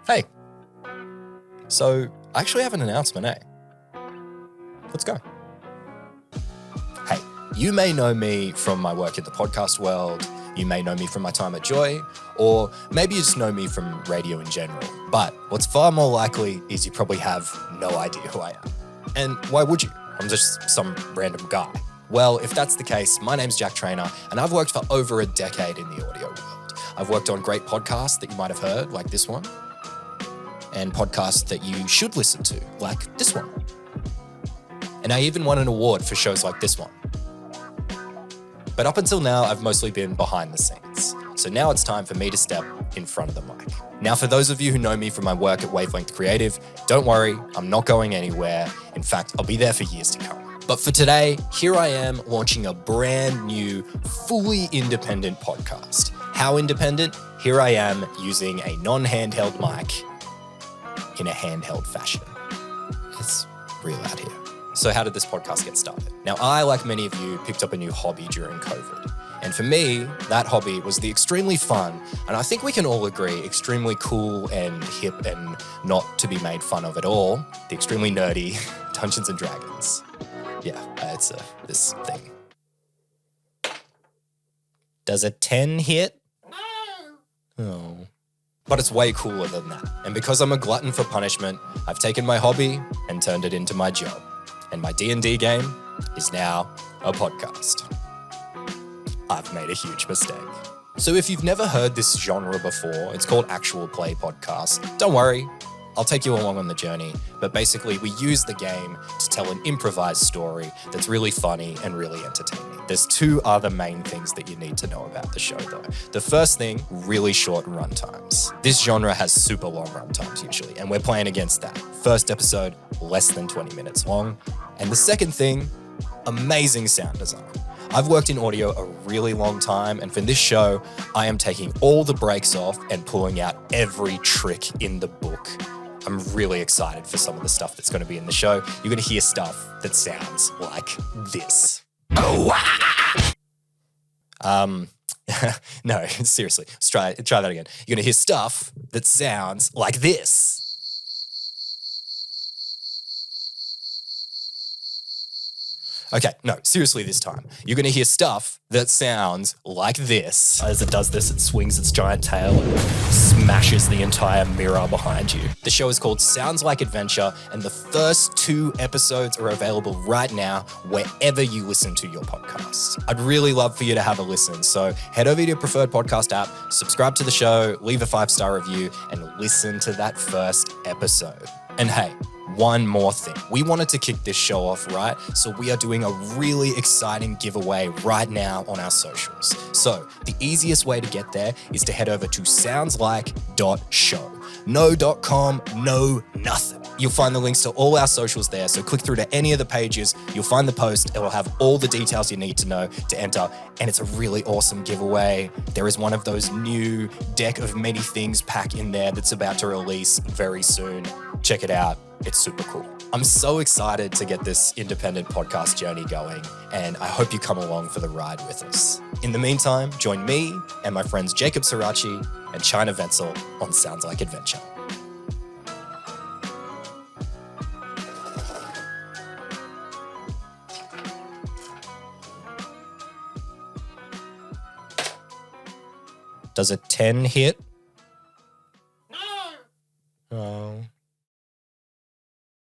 Hey, so I actually have an announcement, eh? Let's go. Hey, you may know me from my work in the podcast world, you may know me from my time at Joy, or maybe you just know me from radio in general. But what's far more likely is you probably have no idea who I am. And why would you? I'm just some random guy. Well, if that's the case, my name's Jack Traynor, and I've worked for over a decade in the audio world. I've worked on great podcasts that you might have heard, like this one, and podcasts that you should listen to, like this one. And I even won an award for shows like this one. But up until now, I've mostly been behind the scenes. So now it's time for me to step in front of the mic. Now, for those of you who know me from my work at Wavelength Creative, don't worry, I'm not going anywhere. In fact, I'll be there for years to come. But for today, here I am launching a brand new, fully independent podcast. How independent? Here I am using a non-handheld mic in a handheld fashion. It's real out here. So how did this podcast get started? Now, I, like many of you, picked up a new hobby during COVID. And for me, that hobby was the extremely fun, and I think we can all agree, extremely cool and hip and not to be made fun of at all, the extremely nerdy Dungeons and Dragons. Yeah, it's this thing. Does a 10 hit? Oh. But it's way cooler than that. And because I'm a glutton for punishment, I've taken my hobby and turned it into my job. And my D&D game is now a podcast. I've made a huge mistake. So if you've never heard this genre before, it's called Actual Play Podcast. Don't worry, I'll take you along on the journey. But basically, we use the game to tell an improvised story that's really funny and really entertaining. There's two other main things that you need to know about the show, though. The first thing, really short runtimes. This genre has super long runtimes usually, and we're playing against that. First episode, less than 20 minutes long. And the second thing, amazing sound design. I've worked in audio a really long time, and for this show, I am taking all the brakes off and pulling out every trick in the book. I'm really excited for some of the stuff that's going to be in the show. You're going to hear stuff that sounds like this. No, seriously, let's try that again. You're going to hear stuff that sounds like this. Okay, no, seriously this time. You're going to hear stuff that sounds like this. As it does this, it swings its giant tail and smashes the entire mirror behind you. The show is called Sounds Like Adventure, and the first 2 episodes are available right now wherever you listen to your podcast. I'd really love for you to have a listen, so head over to your preferred podcast app, subscribe to the show, leave a 5-star review, and listen to that first episode. And hey, one more thing. We wanted to kick this show off right, so we are doing a really exciting giveaway right now on our socials. So the easiest way to get there is to head over to soundslike.show. No .com, no nothing. You'll find the links to all our socials there, so click through to any of the pages, you'll find the post, it'll have all the details you need to know to enter, and it's a really awesome giveaway. There is one of those new deck of many things pack in there that's about to release very soon. Check it out. It's super cool. I'm so excited to get this independent podcast journey going, and I hope you come along for the ride with us. In the meantime, join me and my friends Jacob Sirachi and China Wenzel on Sounds Like Adventure. Does a 10 hit? No. Oh.